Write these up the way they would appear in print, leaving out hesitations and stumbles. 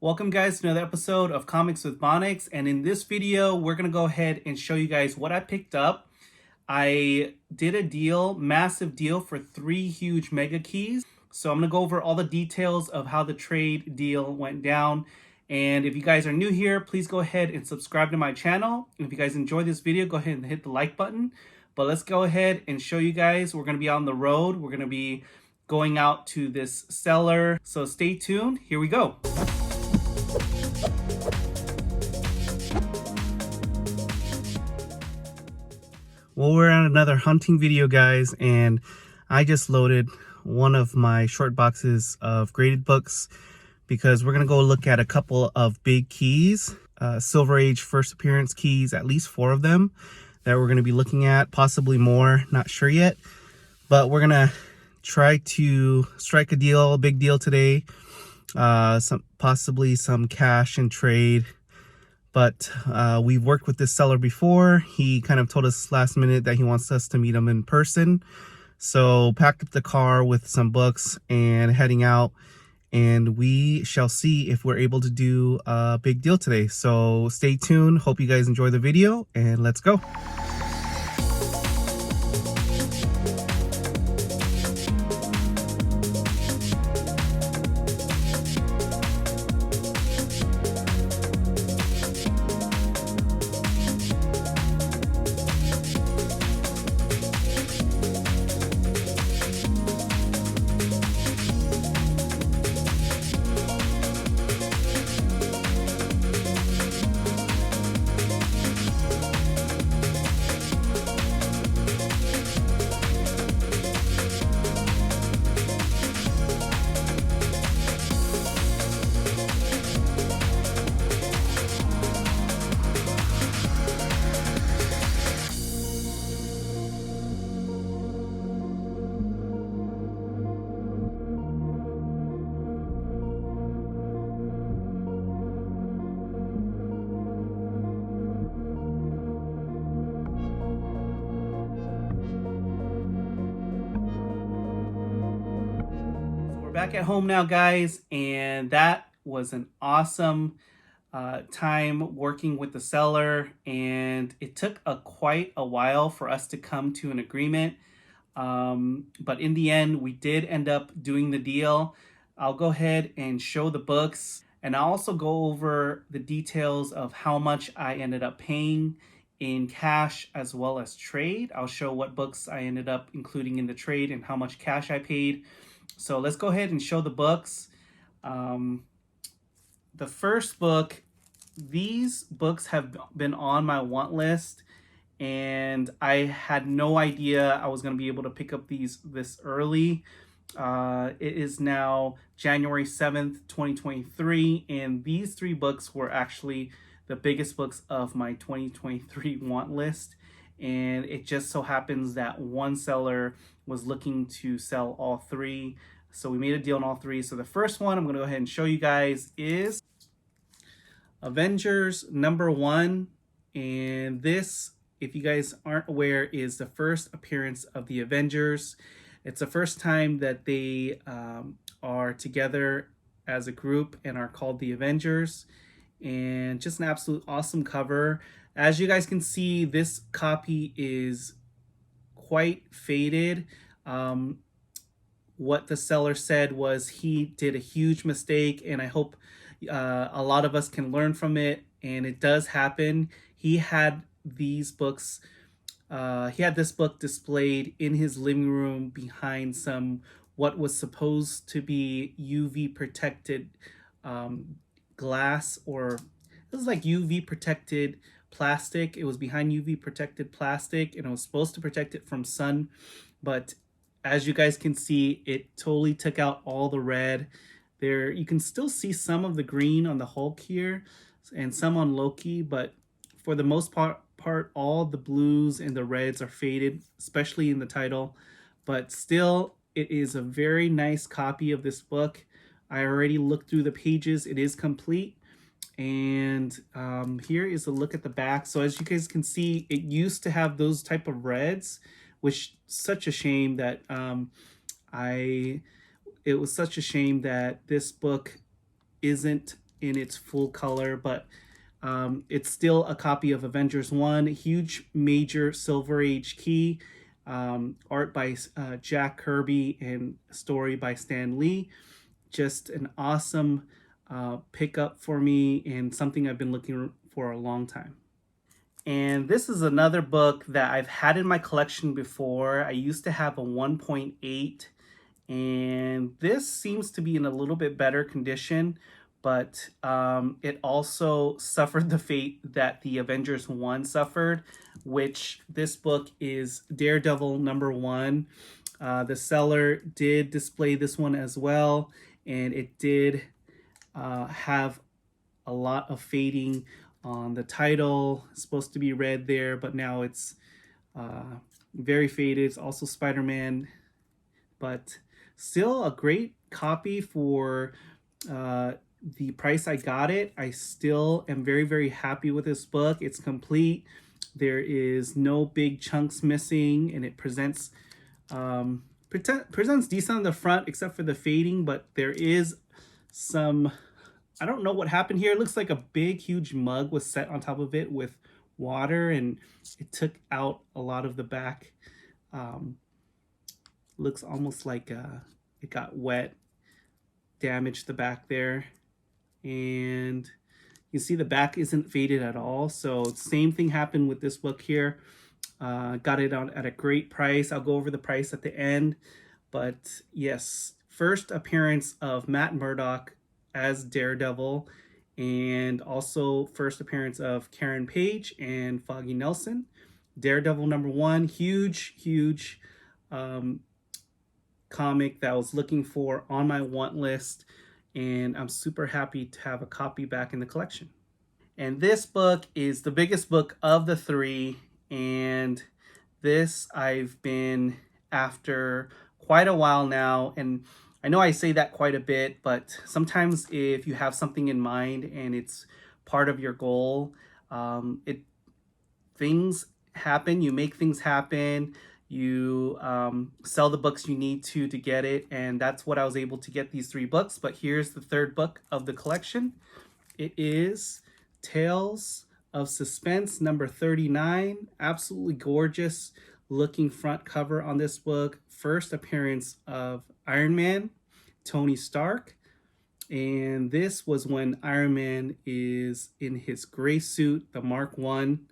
Welcome guys to another episode of Comics with Bonix, and in this video we're going to go ahead and show you guys what I picked up. I did a deal, massive deal for 3 huge mega keys. So I'm going to go over all the details of how the trade deal went down. And if you guys are new here, please go ahead and subscribe to my channel. And if you guys enjoyed this video, go ahead and hit the like button. But let's go ahead and show you guys. We're going to be on the road. We're going to be going out to this seller. So stay tuned. Here we go. Well, we're on another hunting video, guys, and I just loaded one of my short boxes of graded books because we're going to go look at a couple of big keys, Silver Age first appearance keys, at least 4 of them that we're going to be looking at, possibly more, not sure yet, but we're going to try to strike a big deal today, possibly some cash and trade. But we've worked with this seller before. He kind of told us last minute that he wants us to meet him in person. So packed up the car with some books and heading out. And we shall see if we're able to do a big deal today. So stay tuned. Hope you guys enjoy the video and let's go. We're back at home now, guys, and that was an awesome time working with the seller, and it took quite a while for us to come to an agreement, but in the end we did end up doing the deal. I'll go ahead and show the books, and I'll also go over the details of how much I ended up paying in cash as well as trade. I'll show what books I ended up including in the trade and how much cash I paid. So let's go ahead and show the books. The first book, these books have been on my want list, and I had no idea I was going to be able to pick up this early. It is now January 7th, 2023, and these 3 books were actually the biggest books of my 2023 want list. And it just so happens that one seller was looking to sell all 3. So we made a deal on all 3. So the first one I'm going to go ahead and show you guys is Avengers #1. And this, if you guys aren't aware, is the first appearance of the Avengers. It's the first time that they are together as a group and are called the Avengers. And just an absolute awesome cover. As you guys can see, this copy is quite faded. What the seller said was he did a huge mistake, and I hope a lot of us can learn from it, and it does happen. He had these books, he had this book displayed in his living room behind some what was supposed to be UV protected glass, or it was like UV protected plastic. It was behind UV protected plastic, and it was supposed to protect it from sun, but as you guys can see, it totally took out all the red. There, you can still see some of the green on the Hulk here and some on Loki, but for the most part all the blues and the reds are faded, especially in the title. But still, it is a very nice copy of this book. I already looked through the pages. It is complete. And here is a look at the back. So as you guys can see, it used to have those type of reds, which such a shame that it was such a shame that this book isn't in its full color, but it's still a copy of Avengers 1, huge major Silver Age key, art by Jack Kirby and story by Stan Lee. Just an awesome pickup for me and something I've been looking for a long time. And this is another book that I've had in my collection before. I used to have a 1.8, and this seems to be in a little bit better condition, but it also suffered the fate that the Avengers 1 suffered, which this book is Daredevil #1. The seller did display this one as well, and it did have a lot of fading on the title. It's supposed to be red there, but now it's very faded. It's also Spider-Man, but still a great copy for the price I got it. I still am very, very happy with this book. It's complete. There is no big chunks missing, and it presents decent on the front except for the fading, but there is some, I don't know what happened here. It looks like a big, huge mug was set on top of it with water, and it took out a lot of the back. Looks almost like it got wet, damaged the back there. And you see the back isn't faded at all. So same thing happened with this book here. Got it on at a great price. I'll go over the price at the end. But yes, first appearance of Matt Murdock as Daredevil, and also first appearance of Karen Page and Foggy Nelson. Daredevil #1, huge comic that I was looking for on my want list, and I'm super happy to have a copy back in the collection. And this book is the biggest book of the three, and this I've been after quite a while now, and I know I say that quite a bit, but sometimes if you have something in mind and it's part of your goal, things happen, you make things happen, you sell the books you need to get it, and that's what I was able to get, these 3 books. But here's the 3rd book of the collection. It is Tales of Suspense #39. Absolutely gorgeous looking front cover on this book. First appearance of Iron Man, Tony Stark, and this was when Iron Man is in his gray suit, the Mark 1.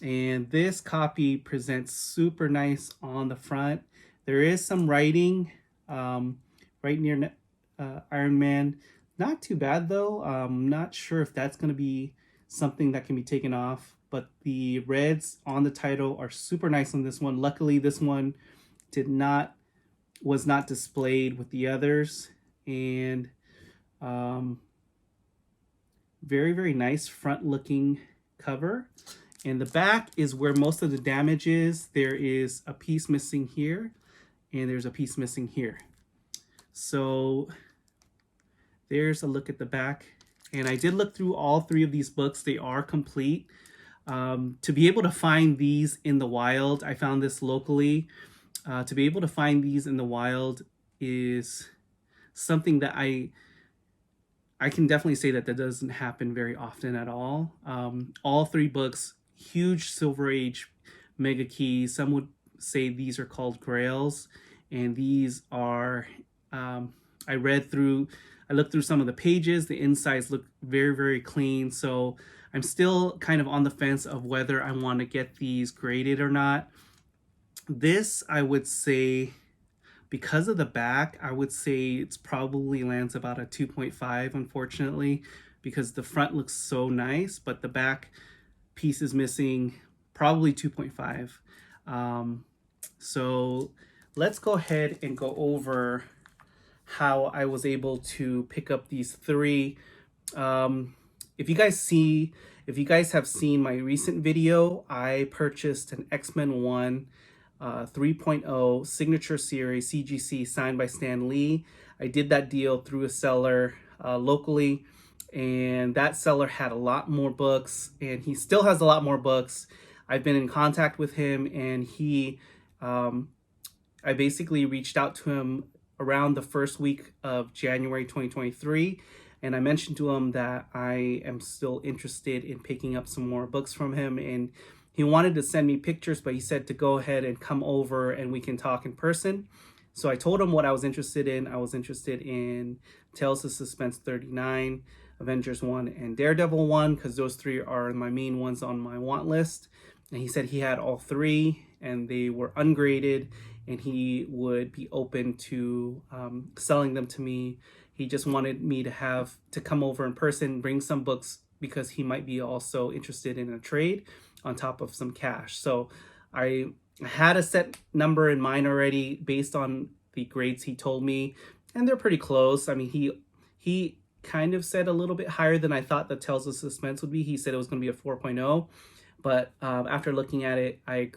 And this copy presents super nice on the front. There is some writing right near Iron Man. Not too bad though. I'm not sure if that's going to be something that can be taken off, but the reds on the title are super nice on this one. Luckily, this one was not displayed with the others, and very, very nice front looking cover. And the back is where most of the damage is. There is a piece missing here, and there's a piece missing here. So there's a look at the back. And I did look through all 3 of these books. They are complete. To be able to find these in the wild, I found this locally. To be able to find these in the wild is something that I can definitely say that doesn't happen very often at all. All 3 books, huge Silver Age mega keys. Some would say these are called grails, and these are, I looked through some of the pages. The insides look very, very clean. So I'm still kind of on the fence of whether I want to get these graded or not. This, I would say, because of the back, I would say it's probably lands about a 2.5, unfortunately, because the front looks so nice, but the back piece is missing, probably 2.5. So let's go ahead and go over how I was able to pick up these 3. If you guys have seen my recent video, I purchased an X-Men 1 3.0 signature series CGC signed by Stan Lee. I did that deal through a seller locally, and that seller had a lot more books, and he still has a lot more books. I've been in contact with him, and I basically reached out to him around the first week of January 2023. And I mentioned to him that I am still interested in picking up some more books from him, and he wanted to send me pictures, but he said to go ahead and come over and we can talk in person. So I told him what I was interested in. I was interested in Tales of Suspense 39, Avengers 1, and Daredevil 1, because those three are my main ones on my want list. And he said he had all three and they were ungraded, and he would be open to selling them to me. He just wanted me to come over in person, bring some books, because he might be also interested in a trade on top of some cash. So I had a set number in mind already based on the grades he told me, and they're pretty close. I mean, he kind of said a little bit higher than I thought the Tales of Suspense would be. He said it was going to be a 4.0, but after looking at it, I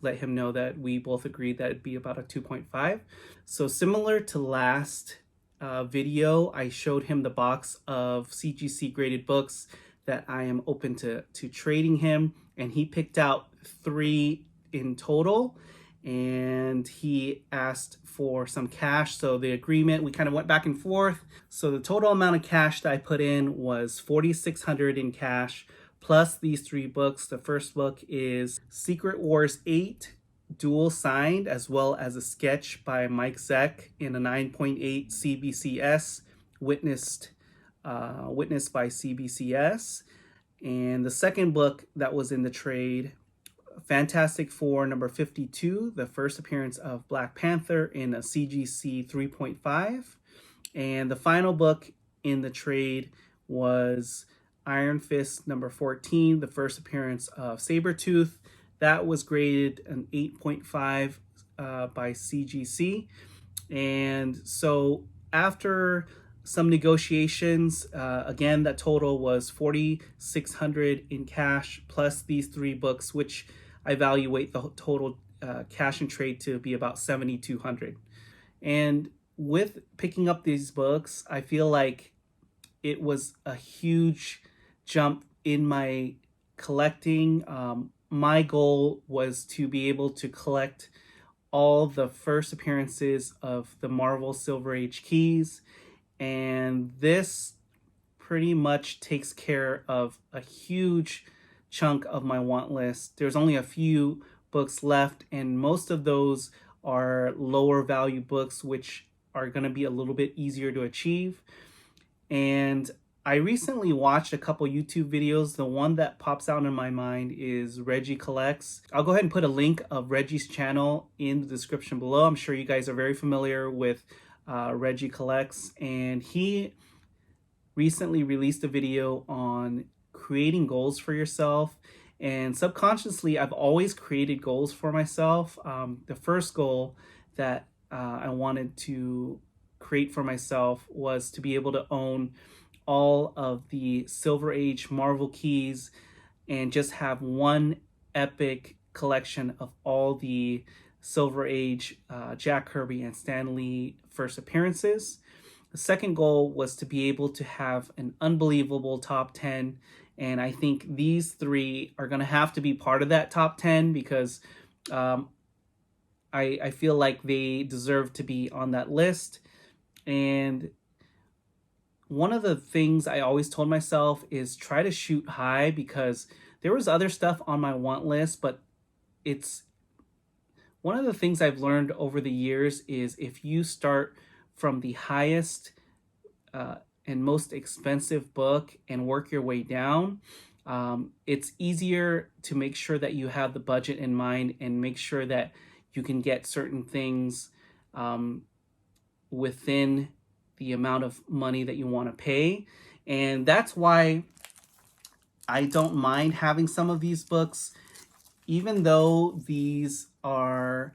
let him know that we both agreed that it'd be about a 2.5. So similar to last video, I showed him the box of CGC graded books that I am open to trading him, and he picked out 3 in total, and he asked for some cash. So the agreement, we kind of went back and forth. So the total amount of cash that I put in was $4,600 in cash, plus these 3 books. The first book is Secret Wars 8, dual signed, as well as a sketch by Mike Zeck in a 9.8 CBCS, witnessed by CBCS. And the second book that was in the trade, Fantastic Four number 52, the first appearance of Black Panther in a CGC 3.5. And the final book in the trade was Iron Fist number 14, the first appearance of Sabretooth. That was graded an 8.5 by CGC. And so after some negotiations, again, that total was $4,600 in cash, plus these 3 books, which I evaluate the total cash and trade to be about $7,200. And with picking up these books, I feel like it was a huge jump in my collecting. My goal was to be able to collect all the first appearances of the Marvel Silver Age keys, and this pretty much takes care of a huge chunk of my want list. There's only a few books left, and most of those are lower value books, which are going to be a little bit easier to achieve. And I recently watched a couple YouTube videos. The one that pops out in my mind is Regie Collects. I'll go ahead and put a link of Reggie's channel in the description below. I'm sure you guys are very familiar with Regie Collects, and he recently released a video on creating goals for yourself. And subconsciously, I've always created goals for myself. The first goal that I wanted to create for myself was to be able to own all of the Silver Age Marvel keys and just have one epic collection of all the Silver Age Jack Kirby and Stan Lee first appearances. The second goal was to be able to have an unbelievable top 10, and I think these 3 are going to have to be part of that top 10 because I feel like they deserve to be on that list. And one of the things I always told myself is try to shoot high, because there was other stuff on my want list, but it's one of the things I've learned over the years is if you start from the highest and most expensive book and work your way down, it's easier to make sure that you have the budget in mind and make sure that you can get certain things within the amount of money that you want to pay. And that's why I don't mind having some of these books, even though these are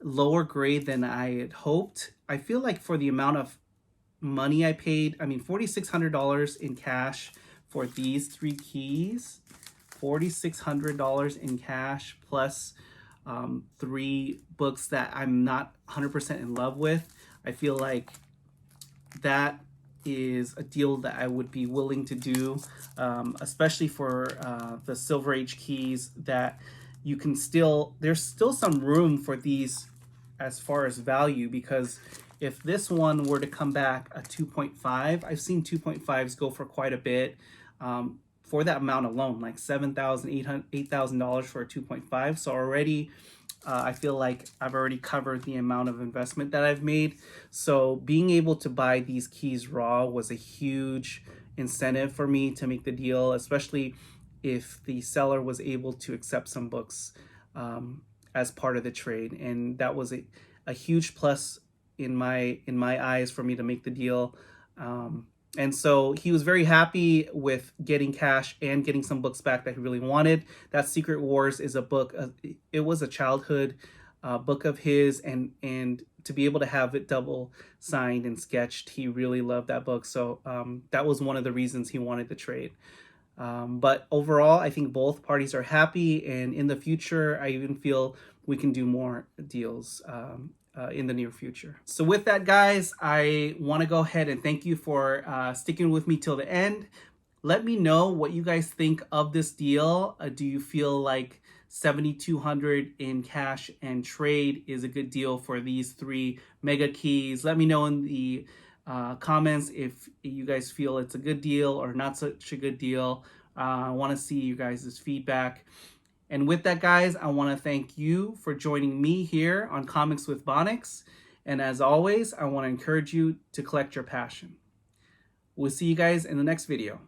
lower grade than I had hoped. I feel like for the amount of money I paid, I mean, $4,600 in cash for these 3 keys, $4,600 in cash, plus 3 books that I'm not 100% in love with. I feel like that is a deal that I would be willing to do, especially for the Silver Age keys, that you can still, there's still some room for these as far as value, because if this one were to come back a 2.5, I've seen 2.5s go for quite a bit. For that amount alone, like $8,000 for a 2.5. So already, I feel like I've already covered the amount of investment that I've made. So being able to buy these keys raw was a huge incentive for me to make the deal, especially if the seller was able to accept some books as part of the trade, and that was a huge plus in my eyes for me to make the deal. And so he was very happy with getting cash and getting some books back that he really wanted. That Secret Wars is a book. It was a childhood book of his, and to be able to have it double signed and sketched, he really loved that book. So that was one of the reasons he wanted the trade. But overall, I think both parties are happy, and in the future, I even feel we can do more deals in the near future. So with that, guys, I want to go ahead and thank you for sticking with me till the end. Let me know what you guys think of this deal. Do you feel like $7,200 in cash and trade is a good deal for these 3 mega keys? Let me know in the comments if you guys feel it's a good deal or not such a good deal. I want to see you guys' feedback. And with that, guys, I want to thank you for joining me here on Comics with Bonix. And as always, I want to encourage you to collect your passion. We'll see you guys in the next video.